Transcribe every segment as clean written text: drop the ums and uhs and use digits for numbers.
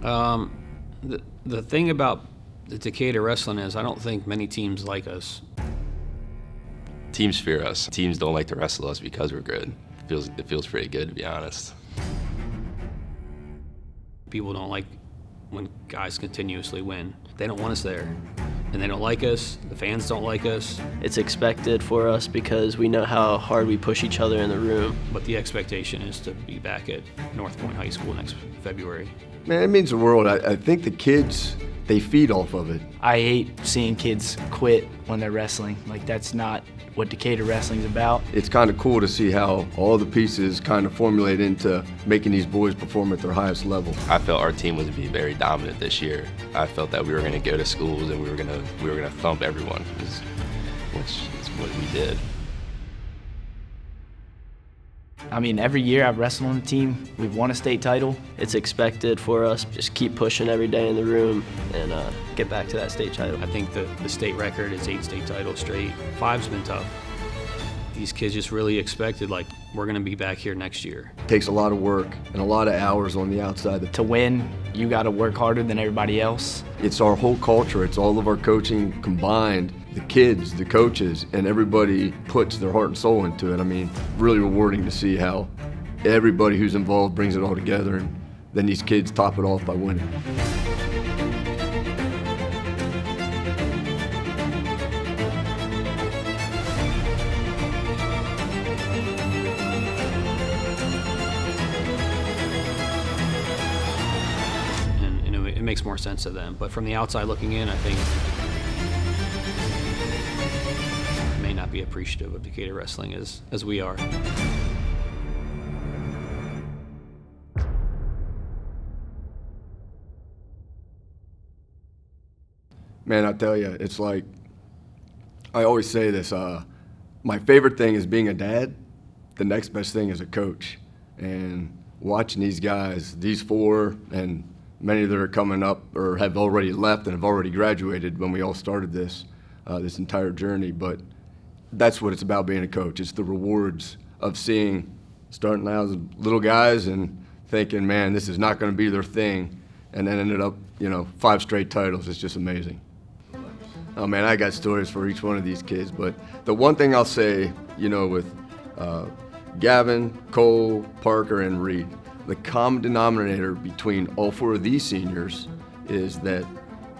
The thing about the Decada Wrestling is I don't think many teams like us. Teams fear us. Teams don't like to wrestle us because we're good. It feels pretty good, to be honest. People don't like when guys continuously win. They don't want us there. And they don't like us. The fans don't like us. It's expected for us because we know how hard we push each other in the room. But the expectation is to be back at North Point High School next February. Man, it means the world. I think the kids, they feed off of it. I hate seeing kids quit when they're wrestling. Like, that's not what Decatur Wrestling's about. It's kind of cool to see how all the pieces kind of formulate into making these boys perform at their highest level. I felt our team was to be very dominant this year. I felt that we were going to go to schools and we were going to thump everyone, which is what we did. I mean, every year I've wrestled on the team. We've won a state title. It's expected for us. Just keep pushing every day in the room and get back to that state title. I think the state record is 8 state titles straight. 5's been tough. These kids just really expected, like, we're going to be back here next year. It takes a lot of work and a lot of hours on the outside. To win, you got to work harder than everybody else. It's our whole culture. It's all of our coaching combined. The kids, the coaches, and everybody puts their heart and soul into it. I mean, really rewarding to see how everybody who's involved brings it all together, and then these kids top it off by winning. And it makes more sense to them. But from the outside looking in, I think may not be appreciative of Decatur Wrestling as we are. Man, I tell you, it's like, I always say this, my favorite thing is being a dad. The next best thing is a coach. And watching these guys, these 4, and many that are coming up or have already left and have already graduated when we all started this entire journey. But that's what it's about being a coach. It's the rewards of starting out as little guys and thinking, man, this is not going to be their thing, and then ended up, 5 straight titles. It's just amazing. Oh man, I got stories for each one of these kids, but the one thing I'll say, with Gavin, Cole, Parker, and Reed, the common denominator between all 4 of these seniors is that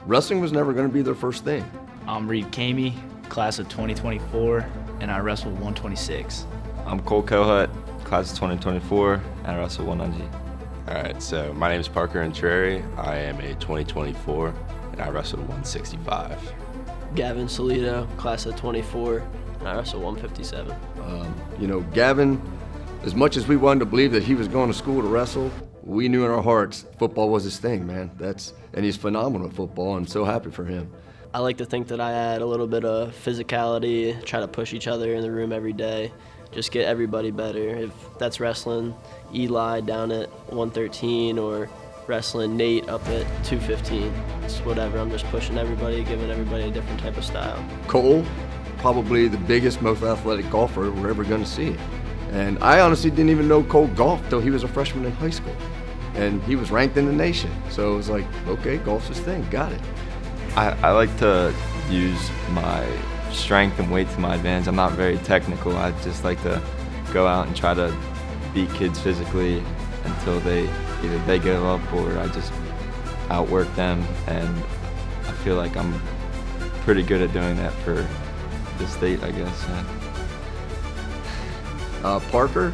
wrestling was never going to be their first thing. I'm Reed Kamey, class of 2024, and I wrestled 126. I'm Cole Kohut, class of 2024, and I wrestle 190. All right, so my name is Parker Entreri. I am a 2024, and I wrestled 165. Gavin Solito, class of 24, and I wrestle 157. Gavin, as much as we wanted to believe that he was going to school to wrestle, we knew in our hearts football was his thing, man. And he's phenomenal at football. I'm so happy for him. I like to think that I add a little bit of physicality, try to push each other in the room every day, just get everybody better. If that's wrestling Eli down at 113 or wrestling Nate up at 215, it's whatever. I'm just pushing everybody, giving everybody a different type of style. Cole, probably the biggest, most athletic golfer we're ever going to see. And I honestly didn't even know Cole golfed till he was a freshman in high school. And he was ranked in the nation. So it was like, okay, golf's his thing, got it. I like to use my strength and weight to my advantage. I'm not very technical. I just like to go out and try to beat kids physically until either they give up or I just outwork them. And I feel like I'm pretty good at doing that for the state, I guess. Parker,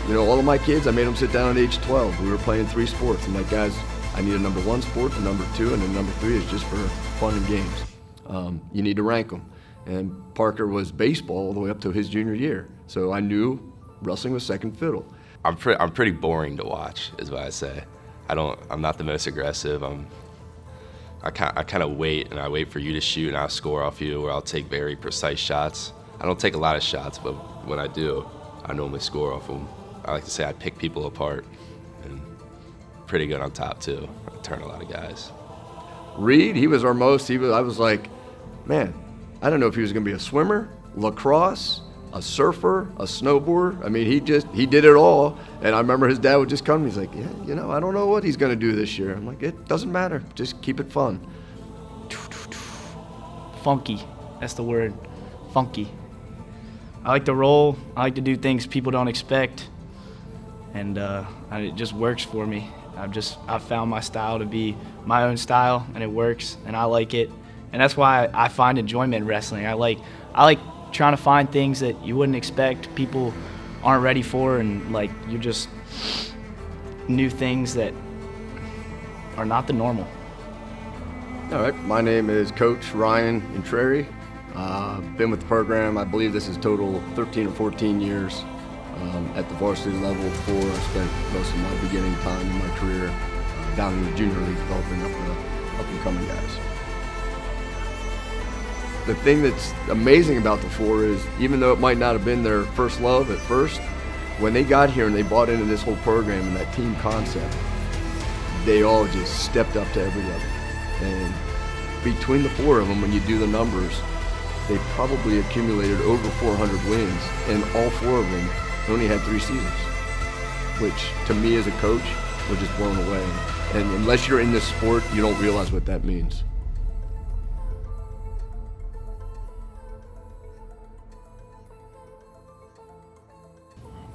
all of my kids, I made them sit down at age 12. We were playing 3 sports. I'm like, guys, I need a number 1 sport, a number 2, and a number 3 is just for fun and games. You need to rank them. And Parker was baseball all the way up to his junior year. So I knew wrestling was second fiddle. I'm pretty boring to watch, is what I say. I'm not the most aggressive. I kind of wait, and I wait for you to shoot, and I'll score off you, or I'll take very precise shots. I don't take a lot of shots, but when I do, I normally score off them. I like to say I pick people apart, and pretty good on top too. I turn a lot of guys. Reed, I was like, man, I don't know if he was going to be a swimmer, lacrosse, a surfer, a snowboarder. I mean, he did it all. And I remember his dad would just come, he's like, yeah, I don't know what he's gonna do this year. I'm like, it doesn't matter, just keep it fun. Funky, that's the word, funky. I like to roll, I like to do things people don't expect, and it just works for me. I've found my style to be my own style, and it works, and I like it. And that's why I find enjoyment in wrestling. I like trying to find things that you wouldn't expect, people aren't ready for, and like you're just new things that are not the normal. All right, my name is Coach Ryan Intreri. Been with the program, I believe this is total 13 or 14 years at the varsity level. I spent most of my beginning time in my career down in the junior league developing up and coming guys. The thing that's amazing about the four is, even though it might not have been their first love at first, when they got here and they bought into this whole program and that team concept, they all just stepped up to every level. And between the four of them, when you do the numbers, they probably accumulated over 400 wins, and all four of them only had 3 seasons, which to me as a coach was just blown away. And unless you're in this sport, you don't realize what that means.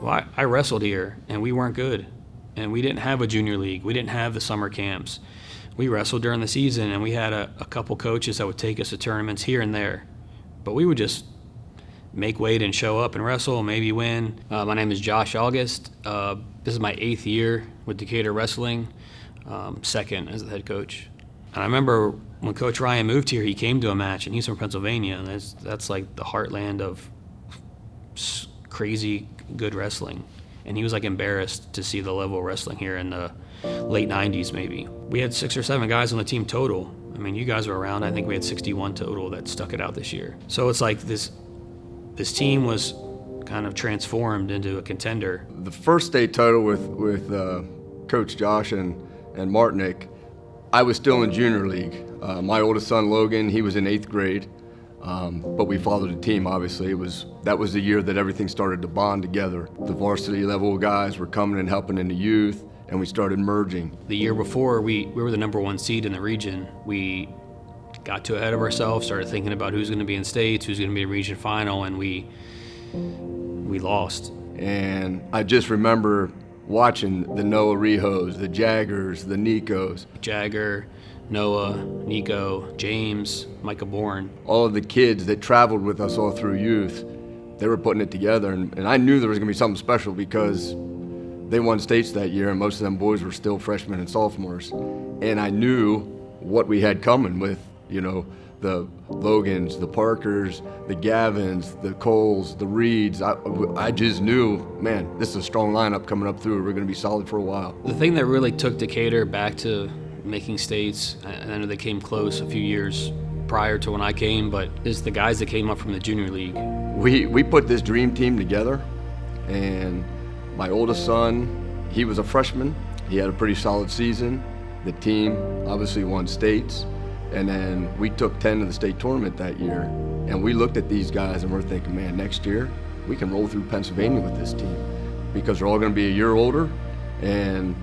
Well, I wrestled here, and we weren't good. And we didn't have a junior league. We didn't have the summer camps. We wrestled during the season, and we had a couple coaches that would take us to tournaments here and there. But we would just make weight and show up and wrestle, maybe win. My name is Josh August. This is my 8th year with Decatur Wrestling, 2nd as the head coach. And I remember when Coach Ryan moved here, he came to a match, and he's from Pennsylvania, and that's like the heartland of crazy good wrestling. And he was like embarrassed to see the level of wrestling here in the late 90s maybe. We had 6 or 7 guys on the team total. I mean, you guys were around. I think we had 61 total that stuck it out this year. So it's like this team was kind of transformed into a contender. The first state title with Coach Josh and Martinick, I was still in junior league. My oldest son Logan, he was in 8th grade. But we followed the team, obviously. That was the year that everything started to bond together. The varsity level guys were coming and helping in the youth, and we started merging. The year before, we were the #1 seed in the region. We got too ahead of ourselves, started thinking about who's going to be in states, who's going to be in region final, and we lost. And I just remember watching the Noah Rihos, the Jaggers, the Nikos. Jagger, Noah, Nico, James, Micah Bourne. All of the kids that traveled with us all through youth, they were putting it together. And I knew there was going to be something special because they won states that year, and most of them boys were still freshmen and sophomores. And I knew what we had coming with, the Logans, the Parkers, the Gavins, the Coles, the Reeds. I just knew, man, this is a strong lineup coming up through. We're going to be solid for a while. The thing that really took Decatur back to making states, I know they came close a few years prior to when I came, but is the guys that came up from the junior league. We put this dream team together, and my oldest son, he was a freshman. He had a pretty solid season. The team obviously won states, and then we took 10 to the state tournament that year. And we looked at these guys and we're thinking, man, next year we can roll through Pennsylvania with this team because they're all going to be a year older. And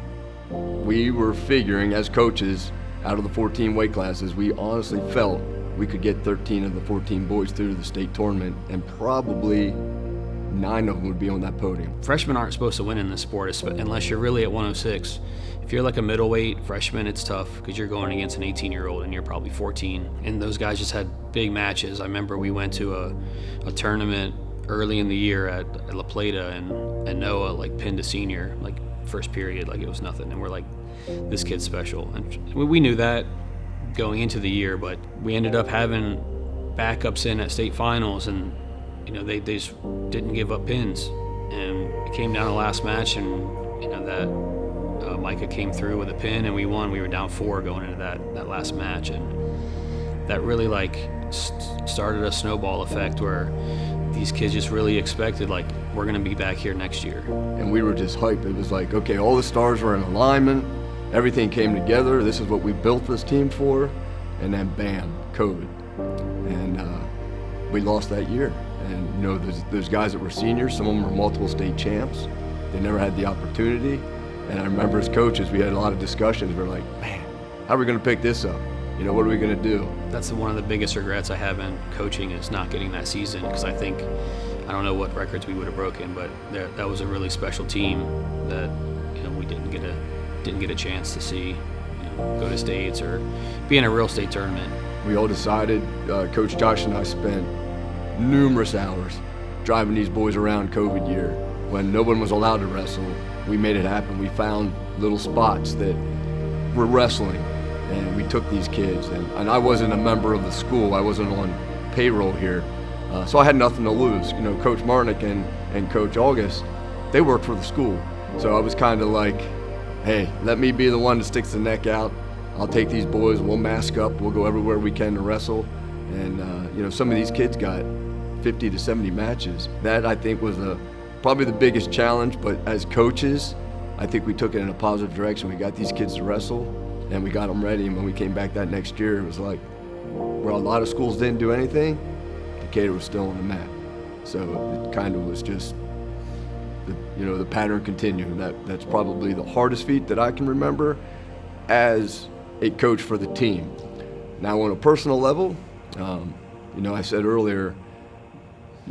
we were figuring as coaches, out of the 14 weight classes, we honestly felt we could get 13 of the 14 boys through to the state tournament, and probably 9 of them would be on that podium. Freshmen aren't supposed to win in this sport unless you're really at 106. If you're like a middleweight freshman, it's tough because you're going against an 18-year-old and you're probably 14. And those guys just had big matches. I remember we went to a tournament early in the year at La Plata, and Noah like pinned a senior like first period like it was nothing. And we're like, this kid's special. And we knew that going into the year, but we ended up having backups in at state finals, and they just didn't give up pins. And it came down to the last match, and that Micah came through with a pin and we won. We were down 4 going into that last match, and that really started a snowball effect where these kids just really expected we're going to be back here next year. And we were just hyped. It was like, okay, all the stars were in alignment, everything came together, this is what we built this team for, and then bam, COVID. And we lost that year. And you know, those guys that were seniors, some of them were multiple state champs. They never had the opportunity. And I remember as coaches, we had a lot of discussions. We're like, man, how are we going to pick this up? You know, what are we going to do? That's one of the biggest regrets I have in coaching is not getting that season, because I don't know what records we would have broken, but that was a really special team that, you know, we didn't get a chance to see, you know, go to states or be in a real state tournament. We all decided, Coach Josh and I spent numerous hours driving these boys around COVID year when no one was allowed to wrestle. We made it happen. We found little spots that were wrestling, and we took these kids. And I wasn't a member of the school. I wasn't on payroll here. So I had nothing to lose. You know, Coach Marnick and Coach August, they worked for the school. So I was kind of like, hey, let me be the one that sticks the neck out. I'll take these boys, we'll mask up, we'll go everywhere we can to wrestle. And, you know, some of these kids got 50 to 70 matches. That, I think, was probably the biggest challenge, but as coaches, I think we took it in a positive direction. We got these kids to wrestle, and we got them ready. And when we came back that next year, it was like, where a lot of schools didn't do anything, Decada was still on the map. So it kind of was just, the pattern continued. That's probably the hardest feat that I can remember as a coach for the team. Now on a personal level, I said earlier,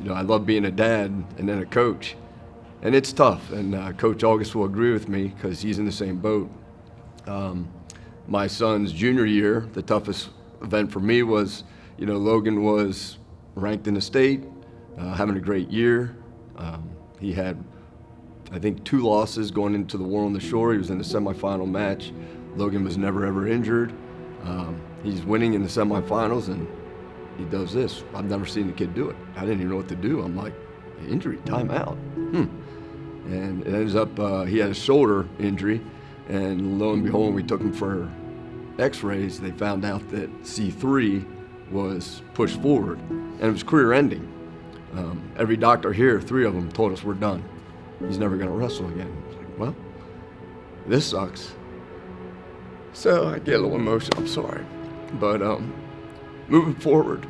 I love being a dad and then a coach. And it's tough, and Coach August will agree with me because he's in the same boat. My son's junior year, the toughest event for me was, Logan was ranked in the state, having a great year. He had, I think, 2 losses going into the War on the Shore. He was in the semifinal match. Logan was never, ever injured. He's winning in the semifinals, and he does this. I've never seen the kid do it. I didn't even know what to do. I'm like, injury, timeout. And it ends up, he had a shoulder injury, and lo and behold, we took him for x-rays. They found out that C3 was pushed forward, and it was career-ending. Every doctor here, 3 of them, told us we're done. He's never going to wrestle again. I was like, well, this sucks. So I get a little emotional, I'm sorry. But moving forward,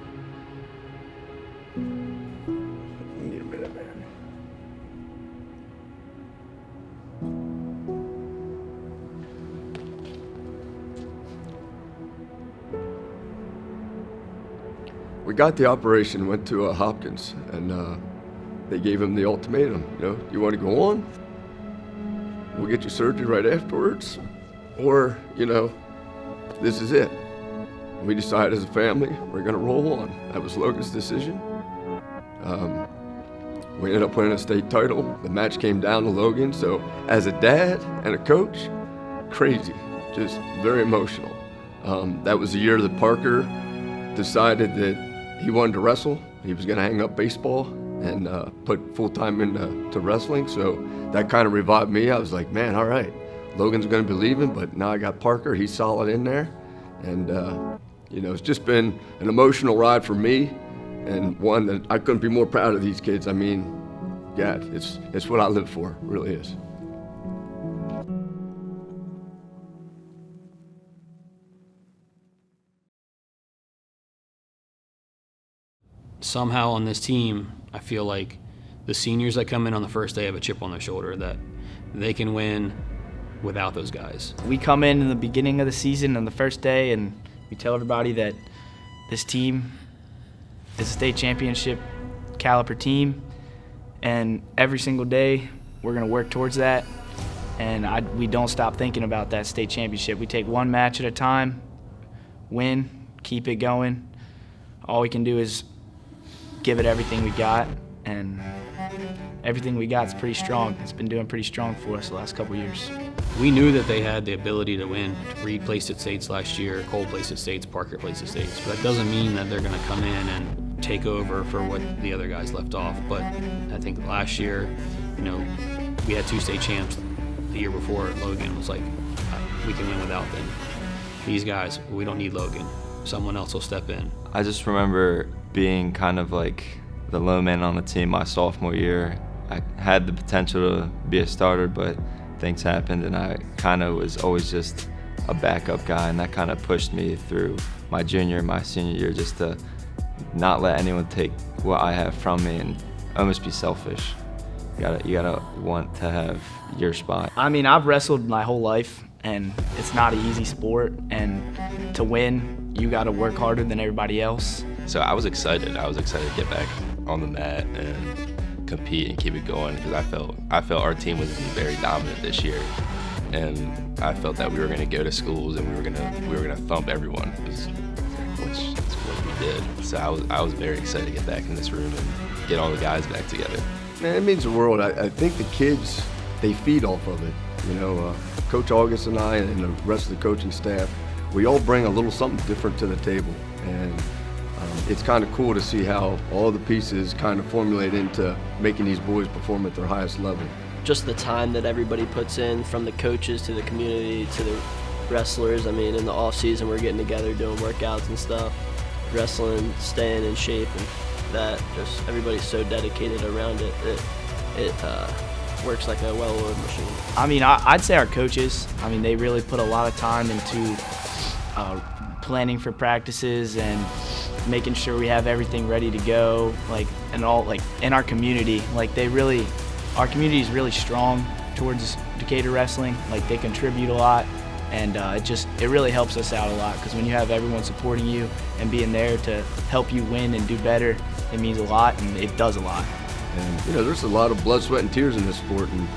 need a minute, man. We got the operation, went to Hopkins, and they gave him the ultimatum. You want to go on? We'll get you surgery right afterwards, or this is it. We decided as a family we're going to roll on. That was Logan's decision. We ended up winning a state title. The match came down to Logan. So as a dad and a coach, crazy, just very emotional. That was the year that Parker decided that he wanted to wrestle. He was going to hang up baseball and put full time into wrestling. So that kind of revived me. I was like, man, all right, Logan's going to be leaving, but now I got Parker. He's solid in there. And, it's just been an emotional ride for me, and one that I couldn't be more proud of these kids. I mean, yeah, it's what I live for, it really is. Somehow on this team, I feel like the seniors that come in on the first day have a chip on their shoulder that they can win without those guys. We come in the beginning of the season on the first day, and we tell everybody that this team is a state championship caliber team, and every single day we're going to work towards that, and we don't stop thinking about that state championship. We take one match at a time, win, keep it going. All we can do is give it everything we got, and everything we got is pretty strong. It's been doing pretty strong for us the last couple of years. We knew that they had the ability to win. Reed placed at states last year, Cole placed at states, Parker placed at states. But that doesn't mean that they're going to come in and take over for what the other guys left off. But I think last year, we had 2 state champs. The year before, Logan was like, we can win without them. These guys, we don't need Logan. Someone else will step in. I just remember being kind of like the low man on the team my sophomore year. I had the potential to be a starter, but things happened, and I kind of was always just a backup guy, and that kind of pushed me through my junior and my senior year just to not let anyone take what I have from me and almost be selfish. You gotta want to have your spot. I mean, I've wrestled my whole life, and it's not an easy sport, and to win, you gotta work harder than everybody else. So I was excited. I was excited to get back on the mat and compete and keep it going, because I felt our team was gonna be very dominant this year, and I felt that we were gonna go to schools and we were gonna thump everyone, which is what we did. So I was very excited to get back in this room and get all the guys back together. Man, it means the world. I think the kids, they feed off of it. You know, Coach August and I and the rest of the coaching staff, we all bring a little something different to the table. And it's kind of cool to see how all the pieces kind of formulate into making these boys perform at their highest level. Just the time that everybody puts in, from the coaches to the community to the wrestlers. I mean, in the off season, we're getting together doing workouts and stuff, wrestling, staying in shape, and that just everybody's so dedicated around it that it works like a well-oiled machine. I mean, I'd say our coaches, I mean, they really put a lot of time into planning for practices and making sure we have everything ready to go, and in our community, our community is really strong towards Decatur wrestling. Like, they contribute a lot, and it really helps us out a lot, because when you have everyone supporting you and being there to help you win and do better, it means a lot, and it does a lot. And you know, there's a lot of blood, sweat, and tears in this sport, and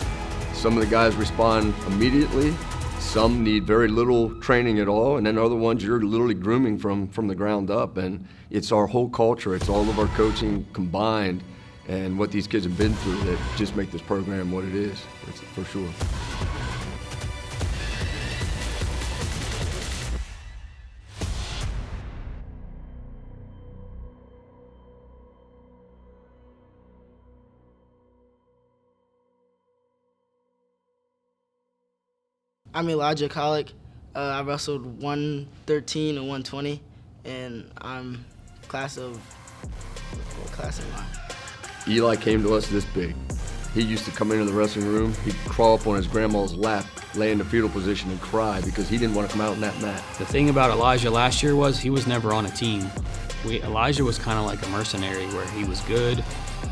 some of the guys respond immediately. Some need very little training at all, and then other ones you're literally grooming from the ground up. And it's our whole culture, it's all of our coaching combined, and what these kids have been through that just make this program what it is, for sure. I'm Elijah Colick. I wrestled 113 and 120, and I'm what class am I? Eli came to us this big. He used to come into the wrestling room, he'd crawl up on his grandma's lap, lay in the fetal position and cry because he didn't want to come out on that mat. The thing about Elijah last year was he was never on a team. Elijah was kind of like a mercenary, where he was good,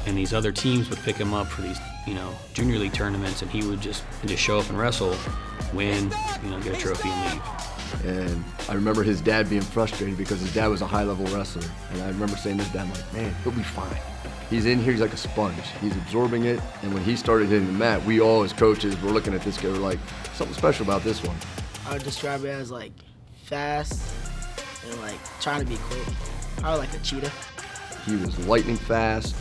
and these other teams would pick him up for these, junior league tournaments, and he would just show up and wrestle, win, get a trophy and leave. And I remember his dad being frustrated because his dad was a high-level wrestler. And I remember saying to his dad, I'm like, man, he'll be fine. He's in here, he's like a sponge. He's absorbing it. And when he started hitting the mat, we all as coaches were looking at this guy, we're like, something special about this one. I would describe it as fast and trying to be quick. Probably like a cheetah. He was lightning fast.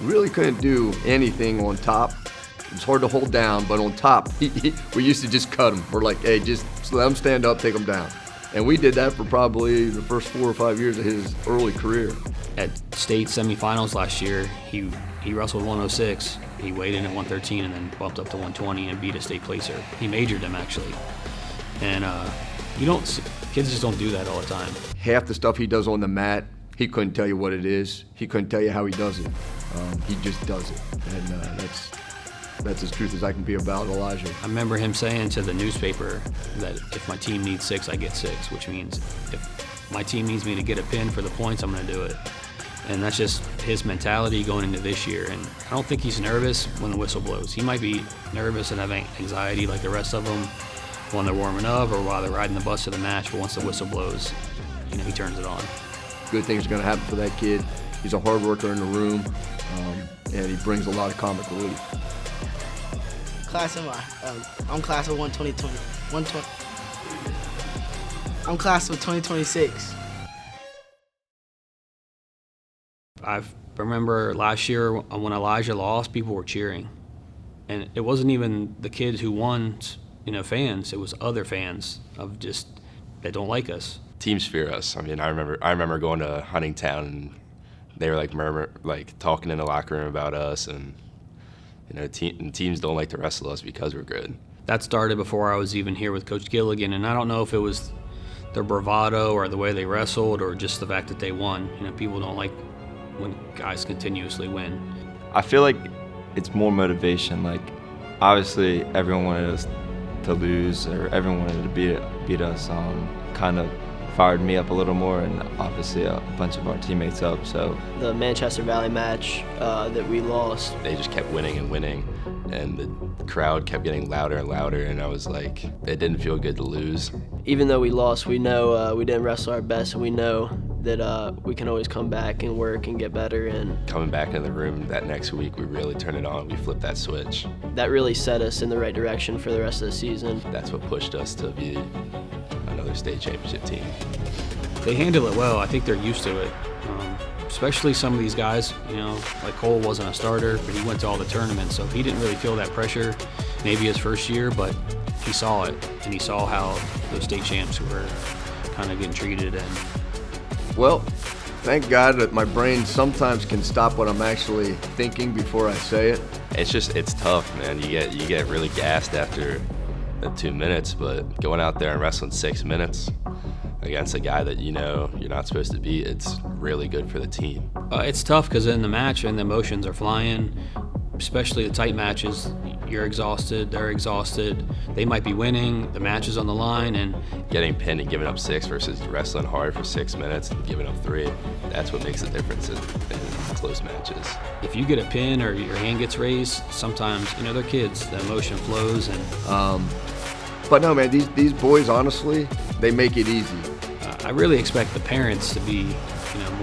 Really couldn't do anything on top. It was hard to hold down, but on top, we used to just cut him. We're like, hey, just let him stand up, take him down. And we did that for probably the first 4 or 5 years of his early career. At state semifinals last year, he wrestled 106. He weighed in at 113 and then bumped up to 120 and beat a state placer. He majored him, actually. And kids just don't do that all the time. Half the stuff he does on the mat, he couldn't tell you what it is. He couldn't tell you how he does it. He just does it. And that's as truth as I can be about Elijah. I remember him saying to the newspaper that if my team needs 6, I get 6, which means if my team needs me to get a pin for the points, I'm going to do it. And that's just his mentality going into this year. And I don't think he's nervous when the whistle blows. He might be nervous and have anxiety like the rest of them when they're warming up or while they're riding the bus to the match, but once the whistle blows, he turns it on. Good things are going to happen for that kid. He's a hard worker in the room, and he brings a lot of comic relief. Class am I? I'm class of 120. I'm class of 2026. I remember last year when Elijah lost, people were cheering. And it wasn't even the kids who won, fans. It was other fans of just that don't like us. Teams fear us. I mean, I remember going to Huntingtown, and they were talking in the locker room about us, and teams don't like to wrestle us because we're good. That started before I was even here with Coach Gilligan, and I don't know if it was their bravado or the way they wrestled or just the fact that they won. People don't like when guys continuously win. I feel like it's more motivation. Obviously, everyone wanted us to lose, or everyone wanted to beat us kind of fired me up a little more, and obviously a bunch of our teammates up. So The Manchester Valley match that we lost, They just kept winning and winning, and the crowd kept getting louder and louder, and I was like, it didn't feel good to lose. even though we lost, we know we didn't wrestle our best, and we know that we can always come back and work and get better, and Coming back in the room that next week, we really turned it on. We flipped that switch. that really set us in the right direction for the rest of the season. That's what pushed us to be another state championship team. They handle it well. I think they're used to it. Especially some of these guys, like Cole wasn't a starter, but he went to all the tournaments, so he didn't really feel that pressure maybe his first year, but he saw it, and he saw how those state champs were kind of getting treated. And Well, thank God that my brain sometimes can stop what I'm actually thinking before I say it. It's tough, man. You get really gassed after the 2 minutes, but going out there and wrestling 6 minutes against a guy that you're not supposed to beat, it's really good for the team. it's tough because in the match and the emotions are flying, especially the tight matches. You're exhausted, they're exhausted. They might be winning, the match is on the line, and Getting pinned and giving up 6 versus wrestling hard for 6 minutes and giving up 3, that's what makes the difference in close matches. if you get a pin or your hand gets raised, sometimes, they're kids, the emotion flows, and But no, man, these boys, honestly, they make it easy. I really expect the parents to be,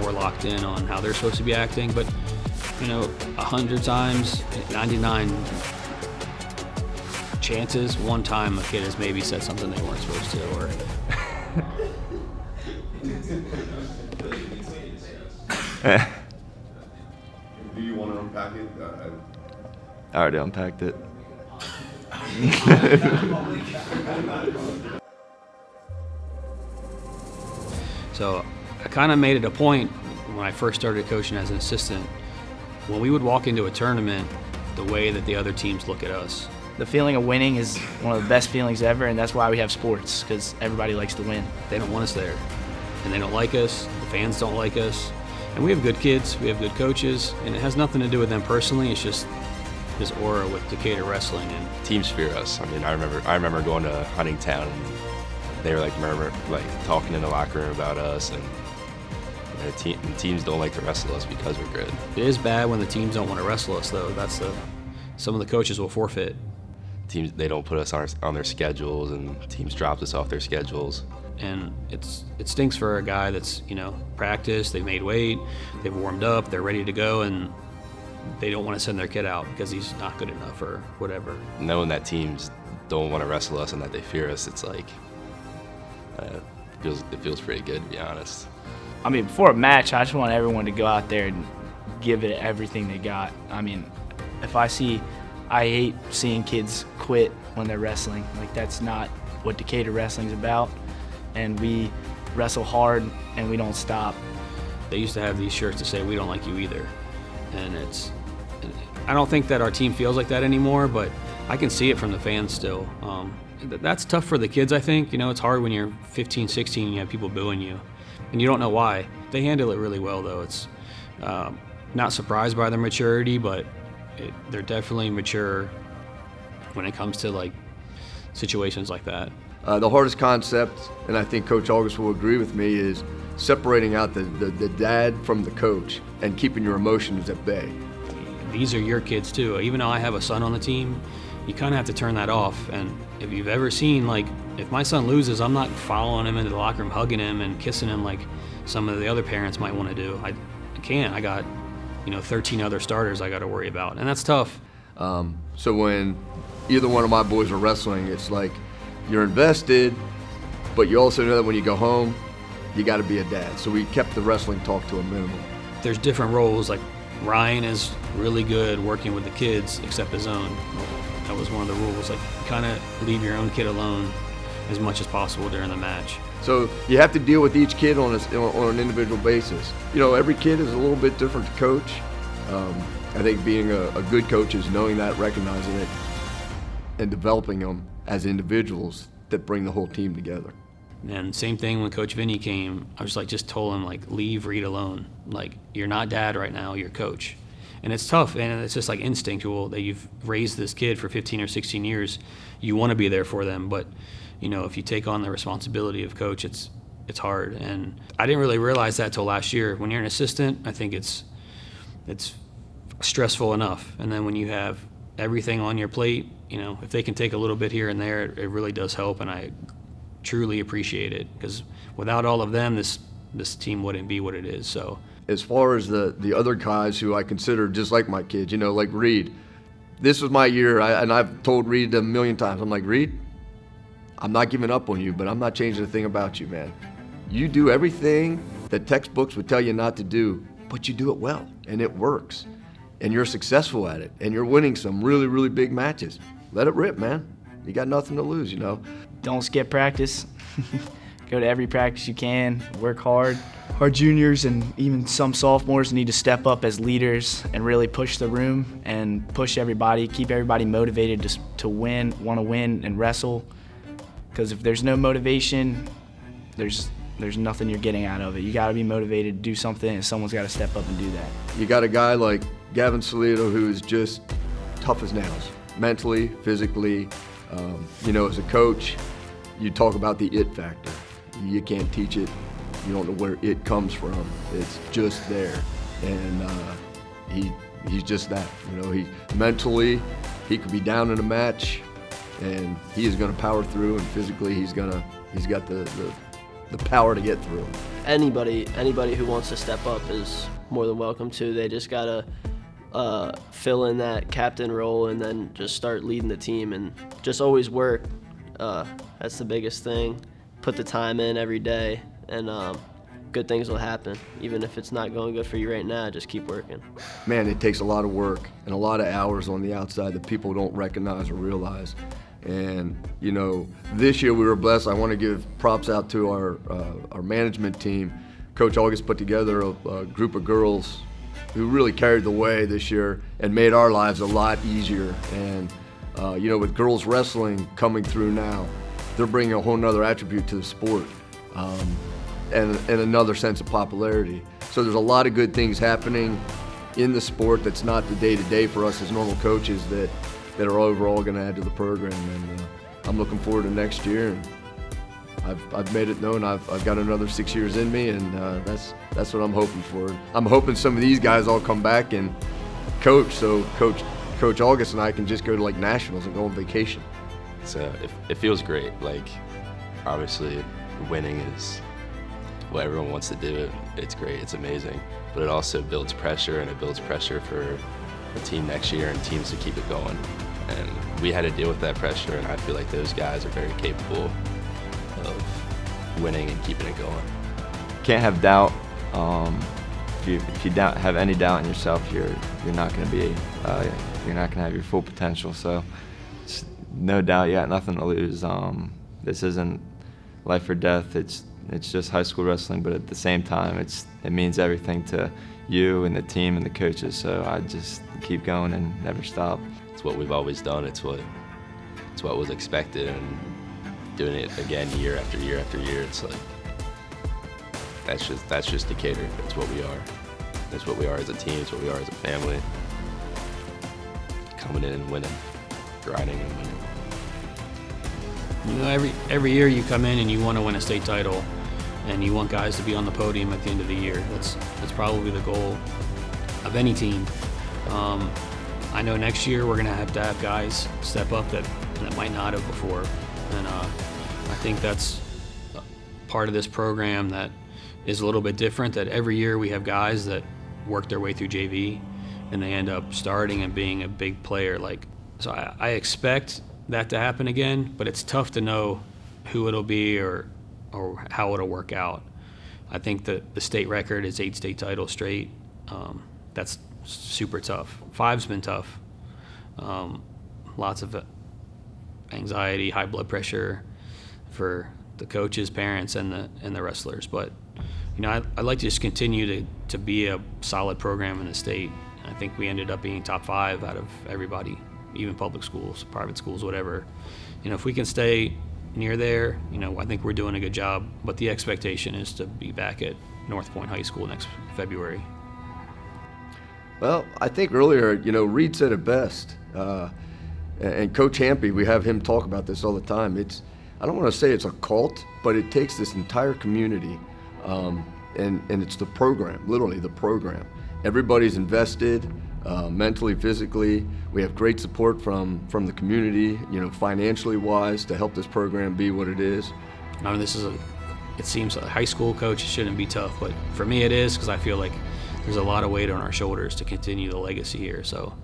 more locked in on how they're supposed to be acting, but 100 times, 99 chances, one time a kid has maybe said something they weren't supposed to, or Do you want to unpack it? I already unpacked it. So I kind of made it a point when I first started coaching as an assistant, when we would walk into a tournament, the way that the other teams look at us. The feeling of winning is one of the best feelings ever, and that's why we have sports, because everybody likes to win. They don't want us there, and they don't like us, the fans don't like us, and we have good kids, we have good coaches, and it has nothing to do with them personally, it's just this aura with Decatur Wrestling. And Teams fear us. I mean, I remember going to Huntingtown, and they were like talking in the locker room about us, and teams don't like to wrestle us because we're good. it is bad when the teams don't want to wrestle us, though. Some of the coaches will forfeit. Teams, they don't put us on their schedules, and teams dropped us off their schedules. And it stinks for a guy that's practiced, they've made weight, they've warmed up, they're ready to go, and they don't want to send their kid out because he's not good enough or whatever. Knowing that teams don't want to wrestle us and that they fear us, it's like it feels pretty good, to be honest. I mean, before a match, I just want everyone to go out there and give it everything they got. I mean, I hate seeing kids quit when they're wrestling. Like, that's not what Decatur Wrestling's about. And we wrestle hard and we don't stop. They used to have these shirts to say, "We don't like you either." And I don't think that our team feels like that anymore, but I can see it from the fans still. That's tough for the kids, I think. It's hard when you're 15, 16 and you have people booing you, and you don't know why. They handle it really well, though. It's not surprised by their maturity, but they're definitely mature when it comes to situations like that. The hardest concept, and I think Coach August will agree with me, is separating out the dad from the coach and keeping your emotions at bay. These are your kids too. Even though I have a son on the team, you kind of have to turn that off. And if you've ever seen, if my son loses, I'm not following him into the locker room, hugging him and kissing him like some of the other parents might want to do. I can't. I got 13 other starters I got to worry about, and that's tough. So when either one of my boys are wrestling, it's like you're invested, but you also know that when you go home, you got to be a dad. So we kept the wrestling talk to a minimum. There's different roles. Like Ryan is really good working with the kids, except his own. That was one of the rules. Kind of leave your own kid alone as much as possible during the match. So you have to deal with each kid on an individual basis. Every kid is a little bit different to coach. I think being a good coach is knowing that, recognizing it, and developing them as individuals that bring the whole team together. And same thing when Coach Vinny came, I was just told him, leave Reed alone. You're not dad right now, you're coach. And it's tough, and it's just instinctual that you've raised this kid for 15 or 16 years. You want to be there for them, but if you take on the responsibility of coach, it's it's hard. And I didn't really realize that till last year. When you're an assistant, I think it's stressful enough. And then when you have everything on your plate, you know, if they can take a little bit here and there, it really does help. And I truly appreciate it, because without all of them, this team wouldn't be what it is. So as far as the other guys who I consider just like my kids, you know, like Reed, this was my year, and I've told Reed a million times, I'm like, Reed, I'm not giving up on you, but I'm not changing a thing about you, man. You do everything that textbooks would tell you not to do, but you do it well, and it works. And you're successful at it, and you're winning some really, really big matches. Let it rip, man. You got nothing to lose, you know. Don't skip practice. Go to every practice you can, work hard. Our juniors and even some sophomores need to step up as leaders and really push the room and push everybody, keep everybody motivated to win, want to win and wrestle. Because if there's no motivation, there's nothing you're getting out of it. You got to be motivated to do something, and someone's got to step up and do that. You got a guy like Gavin Salito who's just tough as nails, mentally, physically. You know, as a coach, you talk about the it factor. You can't teach it. You don't know where it comes from. It's just there, and he's just that. You know, he mentally, he could be down in a match, and he is going to power through. And physically, he's got the power to get through. Anybody who wants to step up is more than welcome to. They just gotta fill in that captain role and then just start leading the team and just always work. That's the biggest thing. Put the time in every day, and good things will happen. Even if it's not going good for you right now, just keep working. Man, it takes a lot of work and a lot of hours on the outside that people don't recognize or realize. And, you know, this year we were blessed. I want to give props out to our management team. Coach August put together a group of girls who really carried the way this year and made our lives a lot easier. And, you know, with girls wrestling coming through now, they're bringing a whole nother attribute to the sport and another sense of popularity. So there's a lot of good things happening in the sport that's not the day-to-day for us as normal coaches that are overall going to add to the program. And I'm looking forward to next year. And I've made it known I've got another 6 years in me, and that's what I'm hoping for. I'm hoping some of these guys all come back and coach, so Coach August and I can just go to like nationals and go on vacation. So it feels great. Like, obviously, winning is what everyone wants to do. It's great. It's amazing. But it also builds pressure, and it builds pressure for the team next year and teams to keep it going. And we had to deal with that pressure, and I feel like those guys are very capable of winning and keeping it going. Can't have doubt. If you have any doubt in yourself, you're not going to be you're not going to have your full potential. So no doubt, you got nothing to lose. This isn't life or death. It's just high school wrestling, but at the same time, it means everything to you and the team and the coaches. So I just keep going and never stop. It's what we've always done. It's what was expected, and doing it again year after year after year. It's like that's just Decatur. It's what we are. It's what we are as a team. It's what we are as a family. Coming in and winning, grinding and winning. You know, every year you come in and you want to win a state title, and you want guys to be on the podium at the end of the year. That's probably the goal of any team. I know next year we're going to have guys step up that might not have before, and I think that's part of this program that is a little bit different, that every year we have guys that work their way through JV and they end up starting and being a big player. So I expect that to happen again, but it's tough to know who it'll be or how it'll work out. I think that the state record is 8 state titles straight. That's super tough. 5's been tough. Lots of anxiety, high blood pressure for the coaches, parents, and the wrestlers. But you know, I'd like to just continue to be a solid program in the state. I think we ended up being top 5 out of everybody, even public schools, private schools, whatever. You know, if we can stay near there, you know, I think we're doing a good job. But the expectation is to be back at North Point High School next February. Well, I think earlier, you know, Reed said it best. And Coach Hampy, we have him talk about this all the time. I don't want to say it's a cult, but it takes this entire community, and it's the program, literally the program. Everybody's invested, mentally, physically. We have great support from the community, financially wise, to help this program be what it is. I mean, it seems a high school coach shouldn't be tough, but for me it is, because I feel like there's a lot of weight on our shoulders to continue the legacy here. So,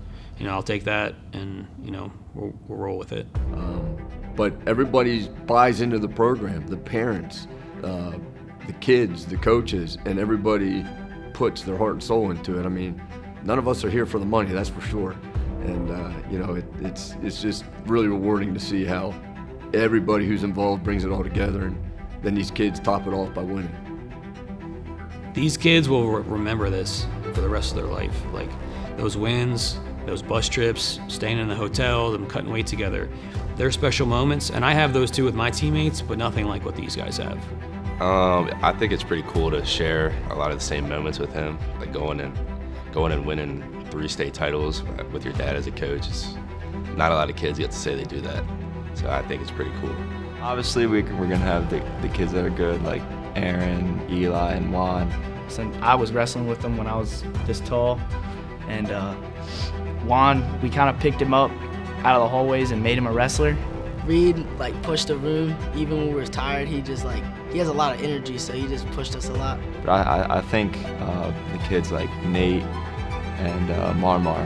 I'll take that, and we'll roll with it. But everybody buys into the program, the parents, the kids, the coaches, and everybody puts their heart and soul into it. I mean, none of us are here for the money, that's for sure. And it's just really rewarding to see how everybody who's involved brings it all together, and then these kids top it off by winning. These kids will remember this for the rest of their life. Like those wins, those bus trips, staying in the hotel, them cutting weight together. They're special moments, and I have those too with my teammates, but nothing like what these guys have. I think it's pretty cool to share a lot of the same moments with him, like going and winning 3 state titles with your dad as a coach. It's not a lot of kids get to say they do that, so I think it's pretty cool. Obviously, we're gonna have the kids that are good, like Aaron, Eli, and Juan. So I was wrestling with them when I was this tall, and Juan, we kind of picked him up out of the hallways and made him a wrestler. Reed pushed the room even when we were tired. He has a lot of energy, so he just pushed us a lot. But I think the kids like Nate and Marmar,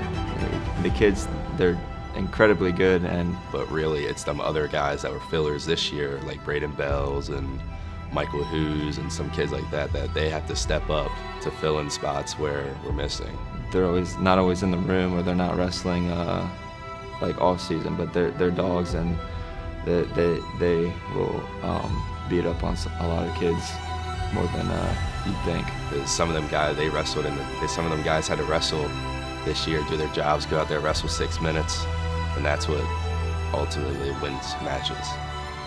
the kids, they're incredibly good. But really, it's them other guys that were fillers this year, like Braden Bells and Michael Hughes and some kids like that they have to step up to fill in spots where we're missing. They're not always in the room, or they're not wrestling like off season, but they're dogs, and they will beat up on a lot of kids more than you'd think. Some of them guys some of them guys had to wrestle this year, do their jobs, go out there, wrestle 6 minutes, and that's what ultimately wins matches.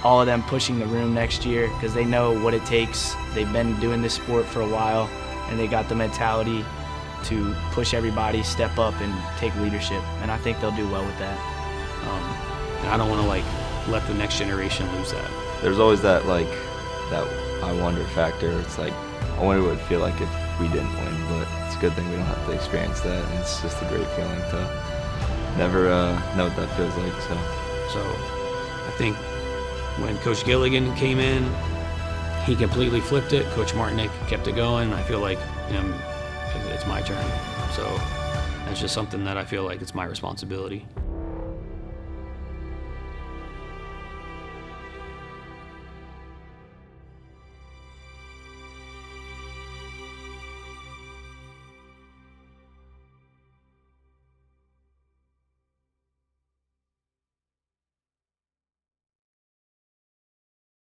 All of them pushing the room next year because they know what it takes. They've been doing this sport for a while, and they got the mentality to push everybody, step up, and take leadership. And I think they'll do well with that. And I don't want to let the next generation lose that. There's always that I wonder factor. It's like, I wonder what it would feel like if we didn't win, but it's a good thing we don't have to experience that, and it's just a great feeling to never know what that feels like. So I think when Coach Gilligan came in, he completely flipped it. Coach Martinick kept it going. I feel like it's my turn. So that's just something that I feel like it's my responsibility.